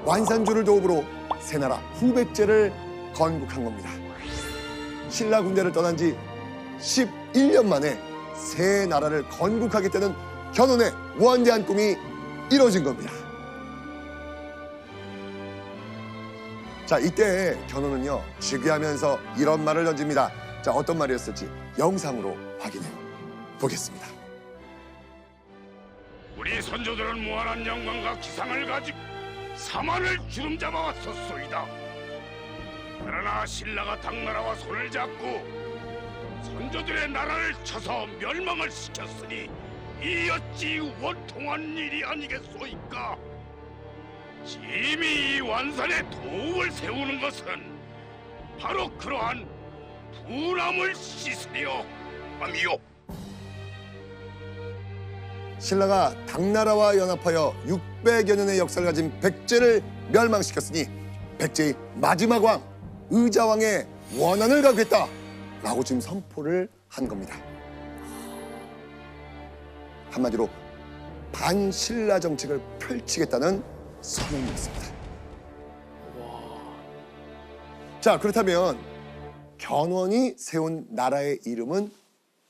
완산주를 도읍으로 새나라 후백제를 건국한 겁니다. 신라 군대를 떠난 지 11년 만에 새 나라를 건국하겠다는 견훤의 원대한 꿈이 이루어진 겁니다. 자, 이때 견훤은요, 즉위하면서 이런 말을 던집니다. 자, 어떤 말이었을지 영상으로 확인해 보겠습니다. 우리 선조들은 무한한 영광과 기상을 가지고 사만을 주름잡아 왔었소이다. 그러나 신라가 당나라와 손을 잡고 선조들의 나라를 쳐서 멸망을 시켰으니 이 어찌 원통한 일이 아니겠소이까? 심히 이 완산에 도읍을 세우는 것은 바로 그러한 분함을 씻으려 함이요. 신라가 당나라와 연합하여 600여 년의 역사를 가진 백제를 멸망시켰으니 백제의 마지막 왕 의자왕의 원한을 가겠다라고 지금 선포를 한 겁니다. 한마디로 반신라 정책을 펼치겠다는 선언이었습니다. 자, 그렇다면 견훤이 세운 나라의 이름은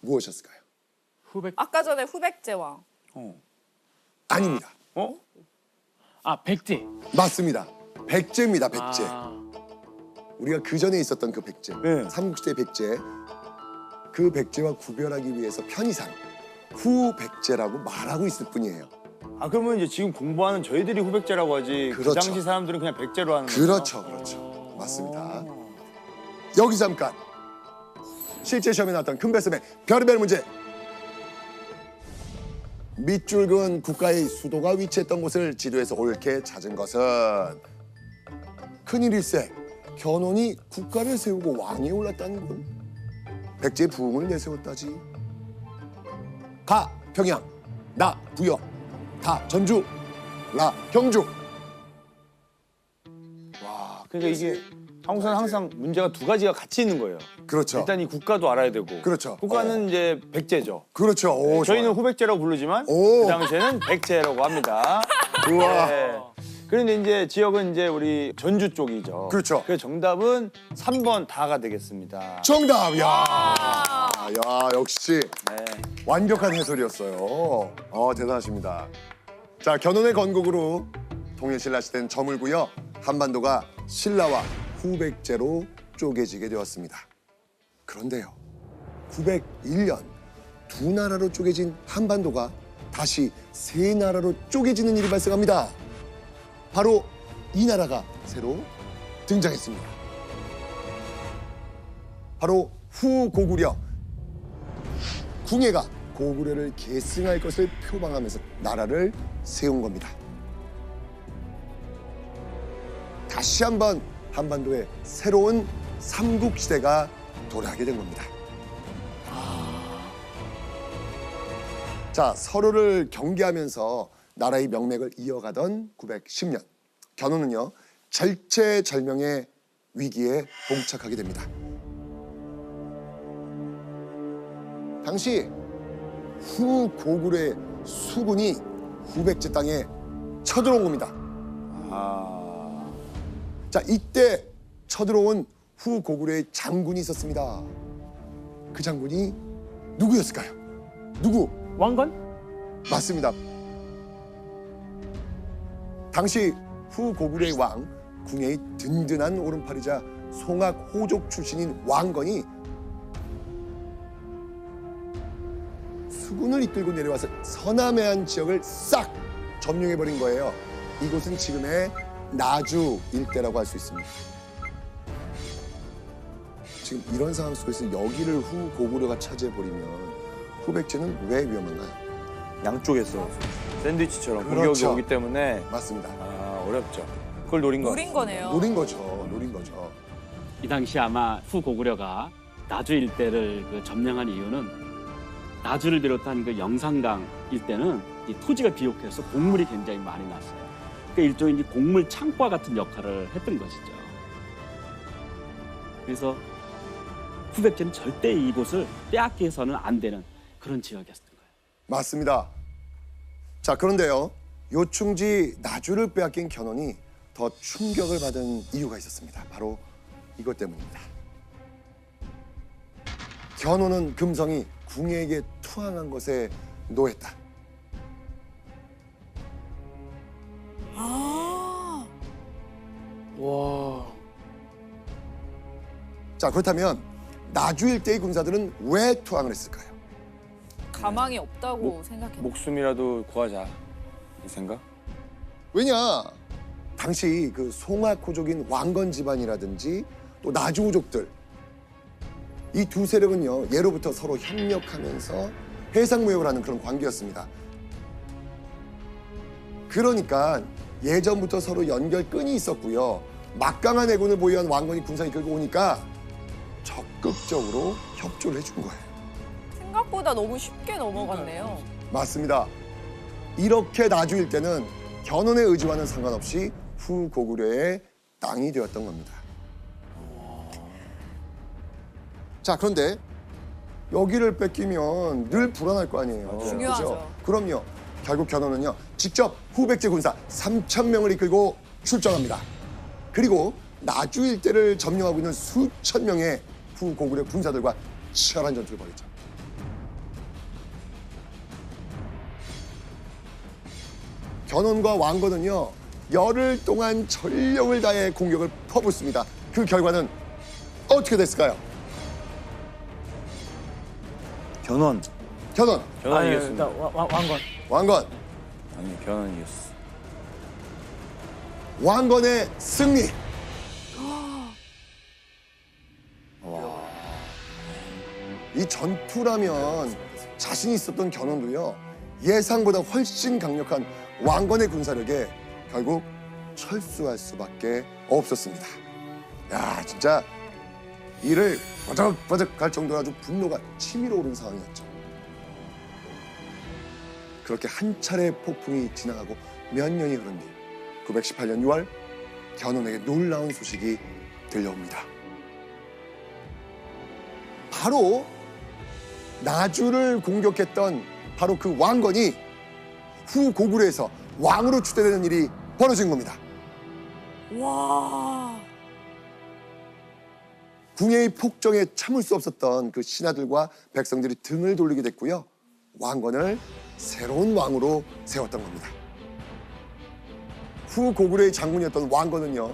무엇이었을까요? 아까 전에 후백제왕. 아닙니다. 아, 백제. 맞습니다. 백제입니다. 백제. 우리가 그 전에 있었던 그 백제, 네. 삼국시대 백제, 그 백제와 구별하기 위해서 편의상 후백제라고 말하고 있을 뿐이에요. 아, 그러면 이제 지금 공부하는 저희들이 후백제라고 하지 그 그렇죠. 당시 사람들은 그냥 백제로 하는 거예요? 그렇죠, 그렇죠. 맞습니다. 여기 잠깐 실제 시험에 나왔던 금배쌤의 별의별 문제. 밑줄 그은 국가의 수도가 위치했던 곳을 지도에서 옳게 찾은 것은 큰일일세. 견훤이 국가를 세우고 왕위에 올랐다는 건 백제의 부흥을 내세웠다지. 가 평양, 나 부여, 다 전주, 라 경주. 와, 그러니까 이게 한국사는 항상 문제가 두 가지가 같이 있는 거예요. 그렇죠. 일단 이 국가도 알아야 되고. 그렇죠. 국가는 이제 백제죠. 그렇죠. 오, 저희는 좋아요. 후백제라고 부르지만 오. 그 당시에는 백제라고 합니다. 우와. 네. 그런데 이제 지역은 이제 우리 전주 쪽이죠. 그렇죠. 그래서 정답은 3번 다가 되겠습니다. 정답. 야, 역시 네. 완벽한 해설이었어요. 대단하십니다. 자, 견훤의 건국으로 통일신라 시대는 저물고요. 한반도가 신라와 후백제로 쪼개지게 되었습니다. 그런데요, 901년 두 나라로 쪼개진 한반도가 다시 세 나라로 쪼개지는 일이 발생합니다. 바로 이 나라가 새로 등장했습니다. 바로 후고구려. 궁예가 고구려를 계승할 것을 표방하면서 나라를 세운 겁니다. 다시 한번 한반도에 새로운 삼국시대가 도래하게 된 겁니다. 자, 서로를 경계하면서 나라의 명맥을 이어가던 910년, 견훤은요, 절체절명의 위기에 봉착하게 됩니다. 당시 후고구려의 수군이 후백제 땅에 쳐들어온 겁니다. 자, 이때 쳐들어온 후고구려의 장군이 있었습니다. 그 장군이 누구였을까요? 누구? 왕건? 맞습니다. 당시 후고구려의 왕, 궁예의 든든한 오른팔이자 송악 호족 출신인 왕건이 수군을 이끌고 내려와서 서남해안 지역을 싹 점령해버린 거예요. 이곳은 지금의 나주 일대라고 할 수 있습니다. 지금 이런 상황 속에서 여기를 후고구려가 차지해버리면 후백제는 왜 위험한가요? 양쪽에서 샌드위치처럼 그렇죠. 공격이 오기 때문에 맞습니다. 어렵죠. 그걸 노린 거. 노린 거네요. 노린 거죠. 노린 거죠. 이 당시 아마 후고구려가 나주 일대를 점령한 이유는 나주를 비롯한 그 영산강 일대는 이 토지가 비옥해서 곡물이 굉장히 많이 났어요. 그러니까 일종의 이제 곡물 창과 같은 역할을 했던 것이죠. 그래서 후백제는 절대 이곳을 빼앗겨서는 안 되는 그런 지역이었던 거예요. 맞습니다. 자, 그런데요, 요충지 나주를 빼앗긴 견훤이 더 충격을 받은 이유가 있었습니다. 바로 이것 때문입니다. 견훤은 금성이 궁예에게 투항한 것에 노했다. 아. 와. 자, 그렇다면 나주 일대의 군사들은 왜 투항을 했을까요? 가망이 없다고 생각했나? 목숨이라도 구하자. 이 생각? 왜냐? 당시 그 송화코족인 왕건 집안이라든지 또 나주우족들 이 두 세력은요 예로부터 서로 협력하면서 해상무역을 하는 그런 관계였습니다. 그러니까 예전부터 서로 연결끈이 있었고요. 막강한 애군을 보유한 왕건이 군상이 끌고 오니까 적극적으로 협조를 해준 거예요. 생각보다 너무 쉽게 넘어갔네요. 맞습니다. 이렇게 나주 일대는 견훤의 의지와는 상관없이 후고구려의 땅이 되었던 겁니다. 자, 그런데 여기를 뺏기면 늘 불안할 거 아니에요. 중요하죠. 그죠? 그럼요. 결국 견훤은요 직접 후백제 군사 3,000명을 이끌고 출정합니다. 그리고 나주 일대를 점령하고 있는 수천 명의 후고구려 군사들과 치열한 전투를 벌이죠. 견훤과 왕건은요 열흘 동안 전력을 다해 공격을 퍼붓습니다. 그 결과는 어떻게 됐을까요? 견훤. 견훤, 견훤 이겼습니다. 왕건. 왕건, 아니, 견훤 이겼어. 왕건의 승리. 이 전투라면 자신 있었던 견훤도요 예상보다 훨씬 강력한 왕건의 군사력에 결국 철수할 수밖에 없었습니다. 야, 진짜 이를 버적버적 갈 정도로 아주 분노가 치밀어 오른 상황이었죠. 그렇게 한 차례 폭풍이 지나가고 몇 년이 흐른 뒤 918년 6월 견훤에게 놀라운 소식이 들려옵니다. 바로 나주를 공격했던 바로 그 왕건이 후고구려에서 왕으로 추대되는 일이 벌어진 겁니다. 와. 궁예의 폭정에 참을 수 없었던 그 신하들과 백성들이 등을 돌리게 됐고요. 왕건을 새로운 왕으로 세웠던 겁니다. 후고구려의 장군이었던 왕건은요.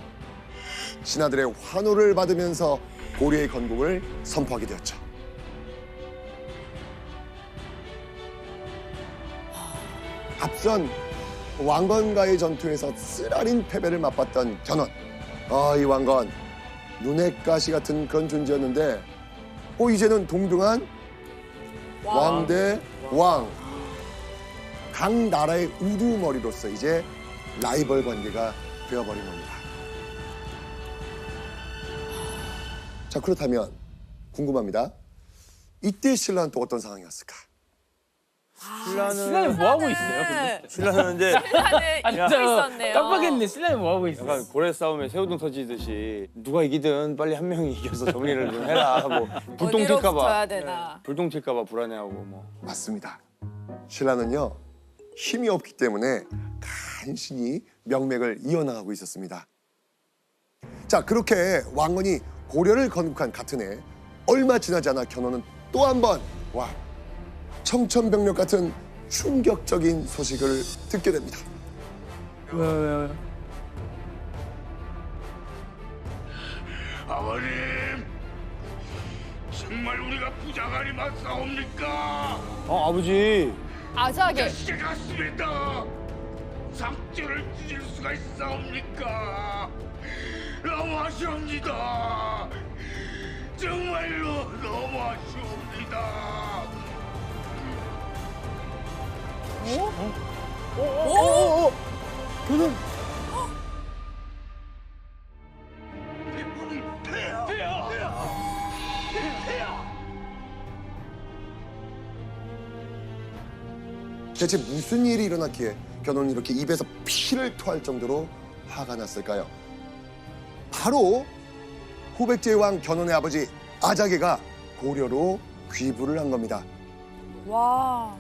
신하들의 환호를 받으면서 고려의 건국을 선포하게 되었죠. 앞선 왕건과의 전투에서 쓰라린 패배를 맛봤던 견훤. 이 왕건 눈의 가시 같은 그런 존재였는데 이제는 동등한 왕 대 왕. 각 나라의 우두머리로서 이제 라이벌 관계가 되어버린 겁니다. 자, 그렇다면 궁금합니다. 이때 신라는 또 어떤 상황이었을까? 신라는 뭐 하고 있어요? 네. 신라는 이제 신라는 잊고 있었네요. 깜빡했네. 신라는 뭐 하고 있어? 약간 고래 싸움에 새우등 터지듯이 누가 이기든 빨리 한 명이 이겨서 정리를 좀 해라. 뭐 불똥 어디로 튈까 봐. 붙어야 되나. 불똥 튈까 봐 불안해하고 뭐. 맞습니다. 신라는요 힘이 없기 때문에 간신히 명맥을 이어나가고 있었습니다. 자, 그렇게 왕건이 고려를 건국한 같은 해 얼마 지나지 않아 견훤은 또 한 번 청천벽력 같은 충격적인 소식을 듣게 됩니다. 왜? 아버님, 정말 우리가 부자가리 맞사옵니까? 아버지. 아작에. 자식의 가슴에다 상처를 찢을 수가 있사옵니까? 너무 아쉬웁니다. 정말로 너무 아쉬웁니다. 저는 대체 무슨 일이 일어났기에 견훤이 이렇게 입에서 피를 토할 정도로 화가 났을까요? 바로 후백제의 왕 견훤의 아버지 아자게가 고려로 귀부를 한 겁니다. 와.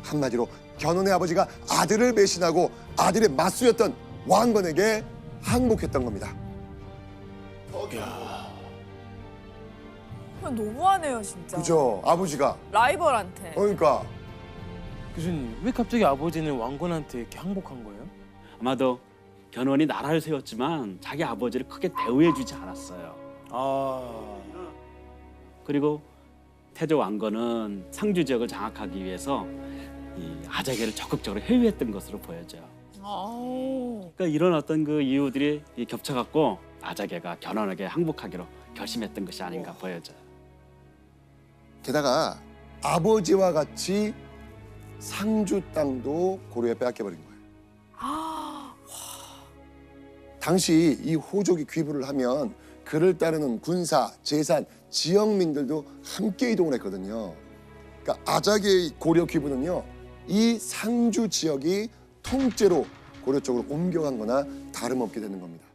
한마디로 견훤의 아버지가 아들을 배신하고 아들의 맞수였던 왕건에게 항복했던 겁니다. 너무하네요 진짜. 그죠? 아버지가. 라이벌한테. 그러니까 교수님 왜 갑자기 아버지는 왕건한테 이렇게 항복한 거예요? 아마도 견훤이 나라를 세웠지만 자기 아버지를 크게 대우해주지 않았어요. 아. 그리고 태조 왕건은 상주 지역을 장악하기 위해서 이 아자개를 적극적으로 회유했던 것으로 보여져요. 그러니까 이런 어떤 그 이유들이 겹쳐갖고 아자개가 견훤에게 항복하기로 결심했던 것이 아닌가 보여져요. 게다가 아버지와 같이 상주 땅도 고려에 빼앗겨버린 거예요. 당시 이 호족이 귀부를 하면 그를 따르는 군사, 재산, 지역민들도 함께 이동을 했거든요. 그러니까 아자개의 고려 귀부는요, 이 상주 지역이 통째로 고려 쪽으로 옮겨간 거나 다름없게 되는 겁니다.